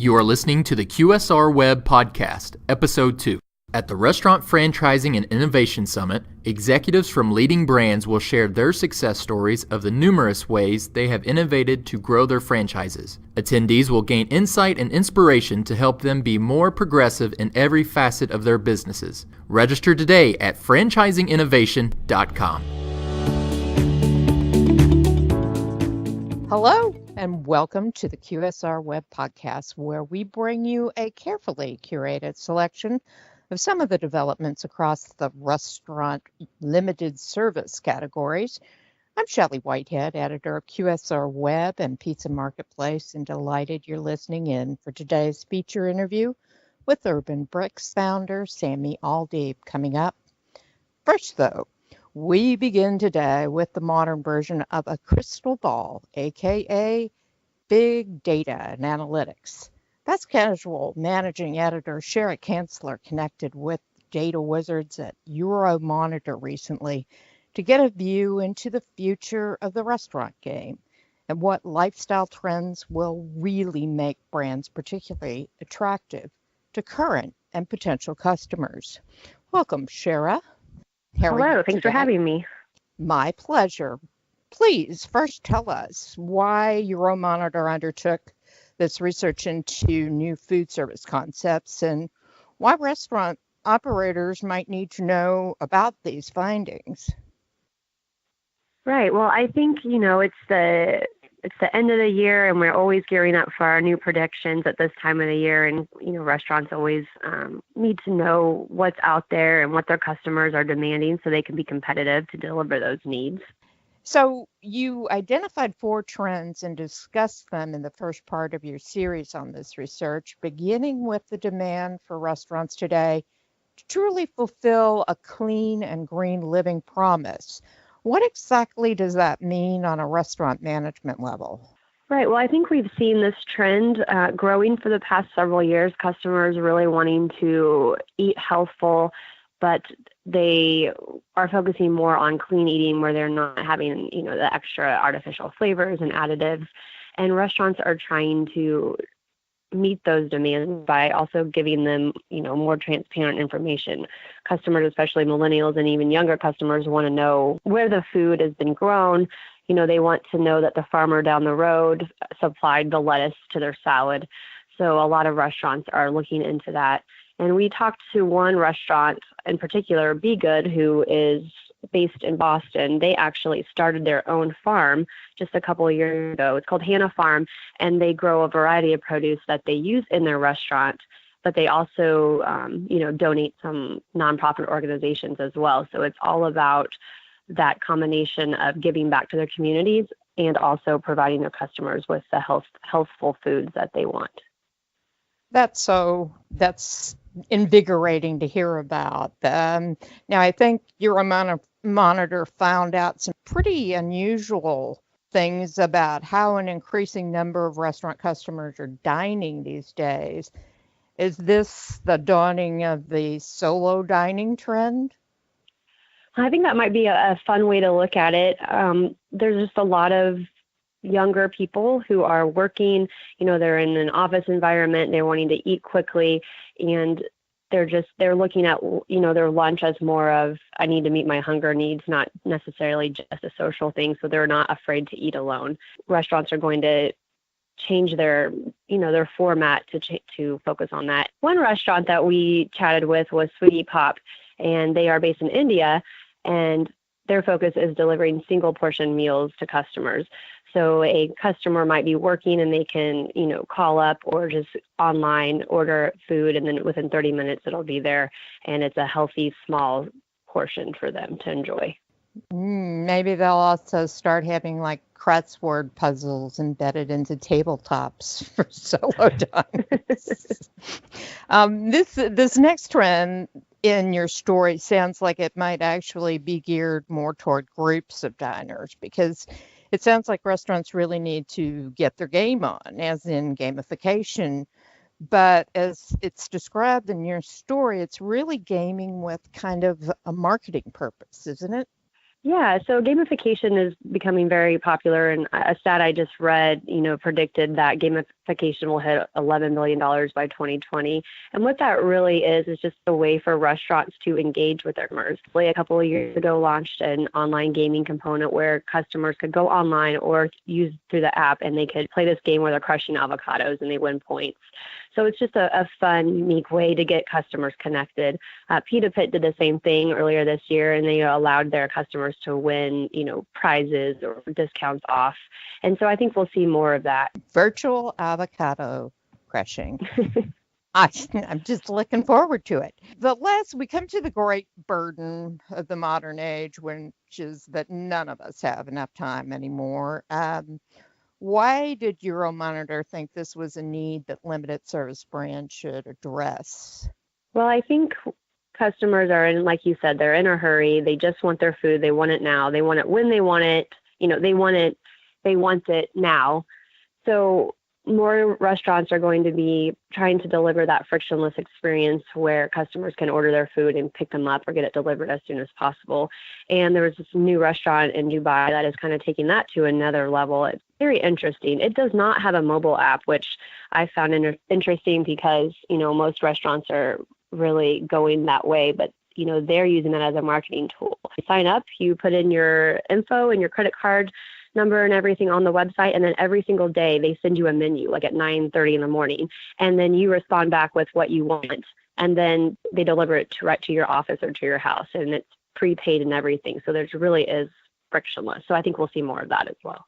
You are listening to the QSRweb Podcast, Episode 2. At the Restaurant Franchising and Innovation Summit, executives from leading brands will share their success stories of the numerous ways they have innovated to grow their franchises. Attendees will gain insight and inspiration to help them be more progressive in every facet of their businesses. Register today at franchisinginnovation.com. Hello, and welcome to the QSRweb Podcast, where we bring you a carefully curated selection of some of the developments across the restaurant limited service categories. I'm Shelly Whitehead, editor of QSRweb and Pizza Marketplace, and delighted you're listening in for today's feature interview with Urban Bricks founder Sammy Aldeeb coming up. First, though, we begin today with the modern version of a crystal ball, aka big data and analytics. Fast Casual managing editor Cherryh Cansler connected with data wizards at Euromonitor recently to get a view into the future of the restaurant game and what lifestyle trends will really make brands particularly attractive to current and potential customers. Welcome, Cherryh. Hello, thanks for having me. My pleasure. Please first tell us why Euromonitor undertook this research into new food service concepts and why restaurant operators might need to know about these findings. Right. Well, I think, it's the end of the year and we're always gearing up for our new predictions at this time of the year. And, restaurants always need to know what's out there and what their customers are demanding so they can be competitive to deliver those needs. So you identified 4 trends and discussed them in the first part of your series on this research, beginning with the demand for restaurants today to truly fulfill a clean and green living promise. What exactly does that mean on a restaurant management level? Right. Well, I think we've seen this trend growing for the past several years, customers really wanting to eat healthful, but they are focusing more on clean eating where they're not having, the extra artificial flavors and additives. And restaurants are trying to meet those demands by also giving them, more transparent information. Customers, especially millennials and even younger customers, want to know where the food has been grown. They want to know that the farmer down the road supplied the lettuce to their salad. So a lot of restaurants are looking into that. And we talked to one restaurant in particular, Be Good, who is based in Boston. They actually started their own farm just a couple of years ago. It's called Hannah Farm, and they grow a variety of produce that they use in their restaurant, but they also, donate some nonprofit organizations as well. So it's all about that combination of giving back to their communities and also providing their customers with the healthful foods that they want. That's invigorating to hear about. Now, I think Euromonitor found out some pretty unusual things about how an increasing number of restaurant customers are dining these days. Is this the dawning of the solo dining trend? I think that might be a fun way to look at it. There's just a lot of younger people who are working, they're in an office environment, they're wanting to eat quickly, and they're looking at, their lunch as more of, I need to meet my hunger needs, not necessarily just a social thing. So they're not afraid to eat alone. Restaurants are going to change their format to focus on that. One restaurant that we chatted with was Sweetie Pop, and they are based in India, and their focus is delivering single portion meals to customers. So a customer might be working and they can, call up or just online order food, and then within 30 minutes it'll be there, and it's a healthy small portion for them to enjoy. Maybe they'll also start having like crossword puzzles embedded into tabletops for solo diners. This next trend in your story sounds like it might actually be geared more toward groups of diners, because it sounds like restaurants really need to get their game on, as in gamification. But as it's described in your story, it's really gaming with kind of a marketing purpose, isn't it? Yeah, so gamification is becoming very popular, and a stat I just read, predicted that gamification will hit $11 billion by 2020. And what that really is just a way for restaurants to engage with their customers. A couple of years ago, launched an online gaming component where customers could go online or use through the app, and they could play this game where they're crushing avocados and they win points. So it's just a fun, unique way to get customers connected. Pita Pit did the same thing earlier this year, and they allowed their customers to win, prizes or discounts off. And so I think we'll see more of that. Virtual avocado crushing. I'm just looking forward to it. But last, we come to the great burden of the modern age, which is that none of us have enough time anymore. Why did Euromonitor think this was a need that limited service brands should address? Well, I think customers are in, like you said, they're in a hurry. They just want their food. They want it now. They want it when they want it. They want it now. So more restaurants are going to be trying to deliver that frictionless experience where customers can order their food and pick them up or get it delivered as soon as possible. And there was this new restaurant in Dubai that is kind of taking that to another level. It's very interesting. It does not have a mobile app, which I found interesting because, most restaurants are really going that way, but they're using that as a marketing tool. You sign up, you put in your info and your credit card number and everything on the website, and then every single day they send you a menu, like at 9:30 in the morning, and then you respond back with what you want, and then they deliver it right to your office or to your house, and it's prepaid and everything. So there really is frictionless. So I think we'll see more of that as well.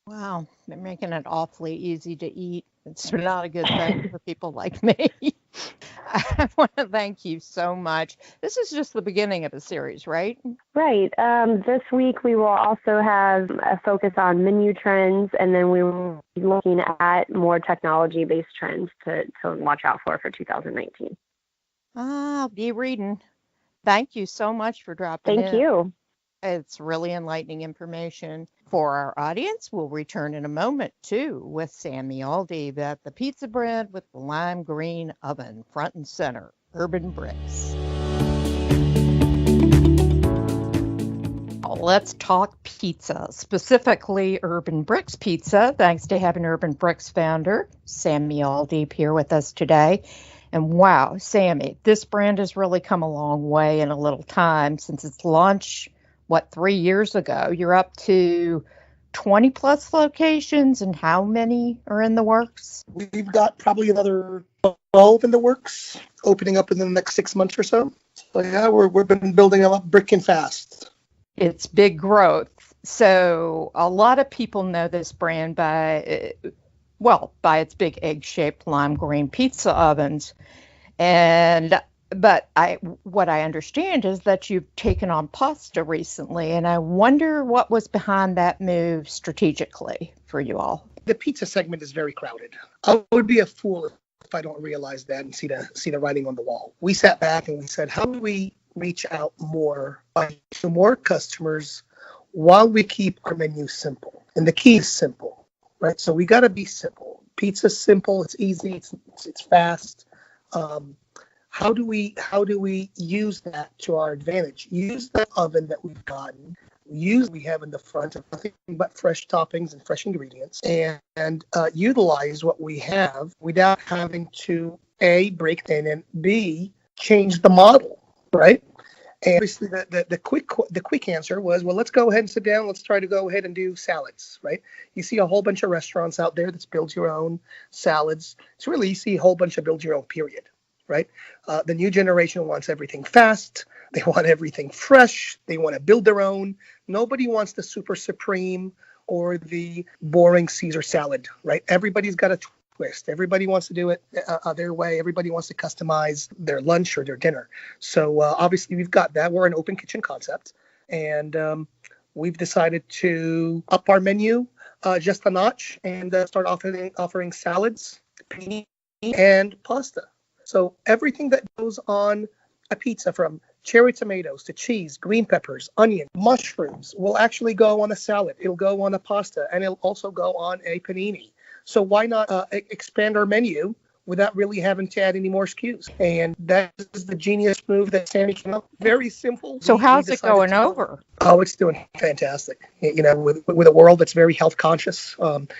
Wow, they're making it awfully easy to eat. It's not a good thing for people like me. I want to thank you so much. This is just the beginning of a series, right? Right. This week we will also have a focus on menu trends, and then we will be looking at more technology-based trends to watch out for 2019. I'll be reading. Thank you so much for dropping in. Thank you. It's really enlightening information for our audience. We'll return in a moment, too, with Sammy Aldeeb at the Pizza Bread with the Lime Green Oven, front and center, Urban Bricks. Let's talk pizza, specifically Urban Bricks Pizza, thanks to having Urban Bricks founder Sammy Aldeeb here with us today. And wow, Sammy, this brand has really come a long way in a little time since its launch. 3 years ago? You're up to 20 plus locations, and how many are in the works? We've got probably another 12 in the works, opening up in the next 6 months or so. So yeah, we've been building them up brick and fast. It's big growth. So a lot of people know this brand by its big egg-shaped lime green pizza ovens. But what I understand is that you've taken on pasta recently, and I wonder what was behind that move strategically for you all. The pizza segment is very crowded. I would be a fool if I don't realize that and see the writing on the wall. We sat back and we said, how do we reach out more to more customers while we keep our menu simple? And the key is simple, right? So we got to be simple. Pizza's simple. It's easy. It's fast. How do we use that to our advantage? Use the oven that we've gotten. We have in the front of nothing but fresh toppings and fresh ingredients, and utilize what we have without having to A, break in, and B, change the model, right? And obviously the quick answer was, well, let's go ahead and sit down. Let's try to go ahead and do salads, right? You see a whole bunch of restaurants out there that's build your own salads. It's really, you see a whole bunch of build your own, period. Right? The new generation wants everything fast. They want everything fresh. They want to build their own. Nobody wants the super supreme or the boring Caesar salad, right? Everybody's got a twist. Everybody wants to do it their way. Everybody wants to customize their lunch or their dinner. So obviously we've got that. We're an open kitchen concept, and we've decided to up our menu just a notch and start offering salads, panini, and pasta. So everything that goes on a pizza, from cherry tomatoes to cheese, green peppers, onion, mushrooms, will actually go on a salad. It'll go on a pasta, and it'll also go on a panini. So why not expand our menu without really having to add any more SKUs. And that is the genius move that Sammy came up. Very simple. So We how's it decided going to go- over? Oh, it's doing fantastic. With a world that's very health conscious,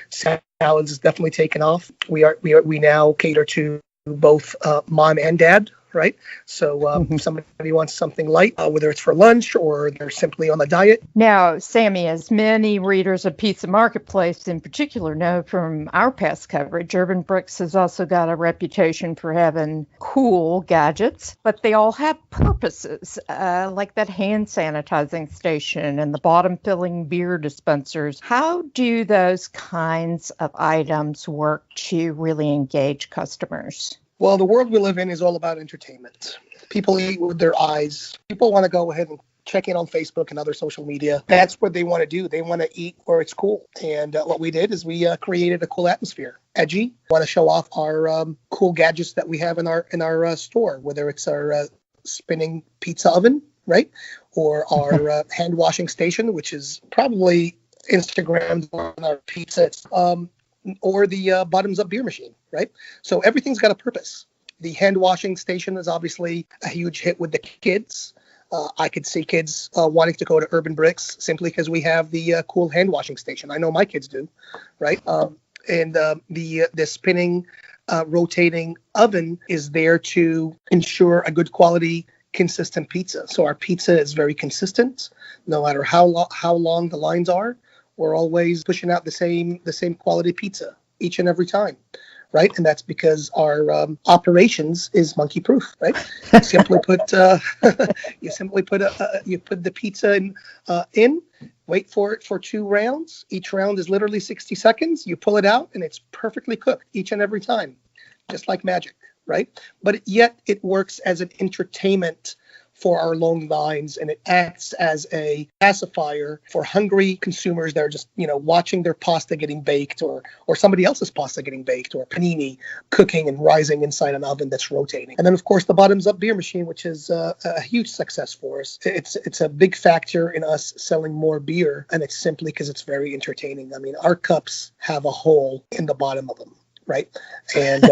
salads is definitely taken off. We now cater to both mom and dad, right? So if somebody wants something light, whether it's for lunch or they're simply on a diet. Now, Sammy, as many readers of Pizza Marketplace in particular know from our past coverage, Urban Bricks has also got a reputation for having cool gadgets, but they all have purposes, like that hand sanitizing station and the bottom-filling beer dispensers. How do those kinds of items work to really engage customers? Well, the world we live in is all about entertainment. People eat with their eyes. People want to go ahead and check in on Facebook and other social media. That's what they want to do. They want to eat where it's cool. And what we did is we created a cool atmosphere. Edgy. Want to show off our cool gadgets that we have in our store, whether it's our spinning pizza oven, right? Or our hand washing station, which is probably Instagram's on our pizza. Or the bottoms-up beer machine, right? So everything's got a purpose. The hand washing station is obviously a huge hit with the kids. I could see kids wanting to go to Urban Bricks simply because we have the cool hand washing station. I know my kids do, right? And the spinning, rotating oven is there to ensure a good quality, consistent pizza. So our pizza is very consistent, no matter how long the lines are. We're always pushing out the same quality pizza each and every time, right? And that's because our operations is monkey proof, right? You simply put you put the pizza in, wait for it for 2 rounds. Each round is literally 60 seconds. You pull it out and it's perfectly cooked each and every time, just like magic, right? But yet it works as an entertainment for our long lines, and it acts as a pacifier for hungry consumers that are just, watching their pasta getting baked or somebody else's pasta getting baked or panini cooking and rising inside an oven that's rotating. And then, of course, the bottoms-up beer machine, which is a huge success for us. It's a big factor in us selling more beer, and it's simply because it's very entertaining. I mean, our cups have a hole in the bottom of them. Right. And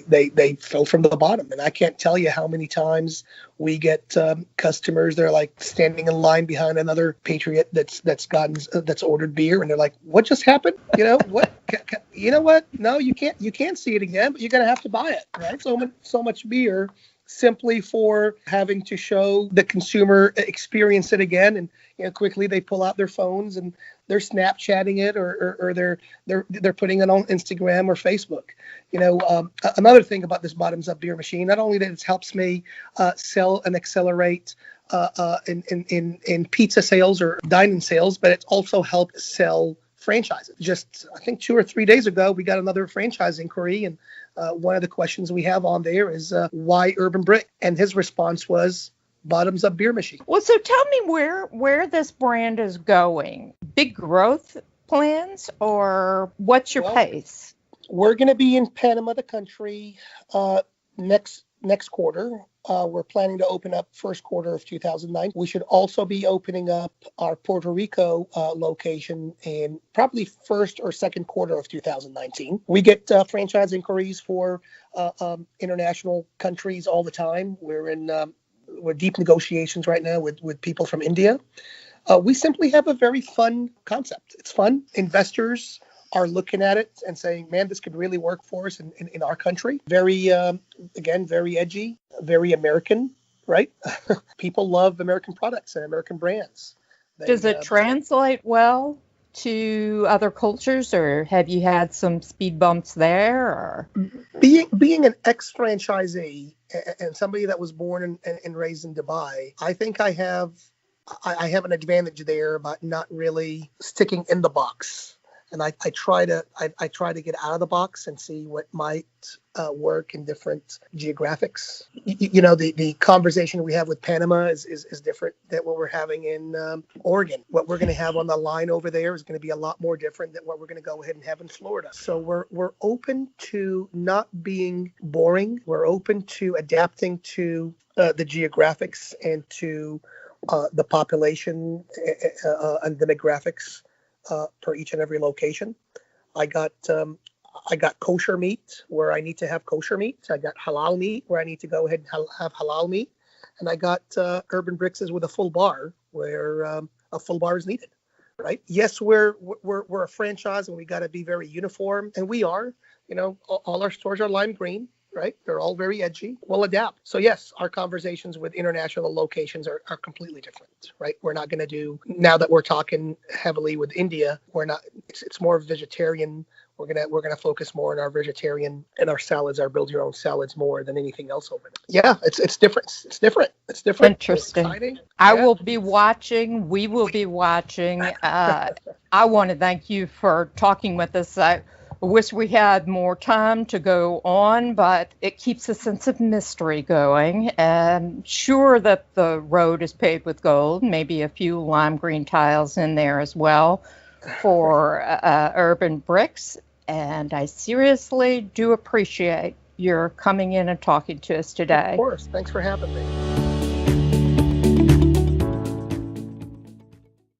they fill from the bottom. And I can't tell you how many times we get customers that are like standing in line behind another Patriot that's ordered beer. And they're like, what just happened? What? You know what? No, you can't see it again, but you're going to have to buy it. Right. So much beer simply for having to show the consumer experience it again. And quickly they pull out their phones and they're Snapchatting it or they're putting it on Instagram or Facebook. Another thing about this bottoms up beer machine, not only that it helps me sell and accelerate in pizza sales or dining sales, but it's also helped sell franchises. Just I think 2 or 3 days ago, we got another franchise inquiry, and one of the questions we have on there is why Urban Brick, and his response was bottoms up beer machine. Well, so tell me where this brand is going. Big growth plans, or what's your pace? We're going to be in Panama, the country, next quarter. We're planning to open up first quarter of 2009. We should also be opening up our Puerto Rico location in probably first or second quarter of 2019. We get franchise inquiries for international countries all the time. We're deep negotiations right now with people from India. We simply have a very fun concept. It's fun. Investors are looking at it and saying, man, this could really work for us in our country. Very, again, very edgy, very American, right? People love American products and American brands. Does it translate well to other cultures, or have you had some speed bumps there? Or being an ex-franchisee and somebody that was born and raised in Dubai, I think I have an advantage there about not really sticking in the box. And I try to get out of the box and see what might work in different geographics. The conversation we have with Panama is different than what we're having in Oregon. What we're going to have on the line over there is going to be a lot more different than what we're going to go ahead and have in Florida. So we're open to not being boring. We're open to adapting to the geographics and to the population and demographics per each and every location. I got I got kosher meat where I need to have kosher meat. I got halal meat where I need to go ahead and have halal meat. And I got urban bricks with a full bar where a full bar is needed. Right? Yes, we're a franchise and we got to be very uniform, and we are. All our stores are lime green. Right? They're all very edgy. We'll adapt. So yes, our conversations with international locations are completely different, right? We're not going to do, now that we're talking heavily with India, we're not, it's more vegetarian. We're gonna focus more on our vegetarian and our salads, our build your own salads more than anything else over there. Yeah, it's different. It's different. Interesting. It's exciting. I will be watching. We will be watching. I want to thank you for talking with us. I wish we had more time to go on, but it keeps a sense of mystery going. And sure that the road is paved with gold, maybe a few lime green tiles in there as well for urban bricks. And I seriously do appreciate your coming in and talking to us today. Of course. Thanks for having me.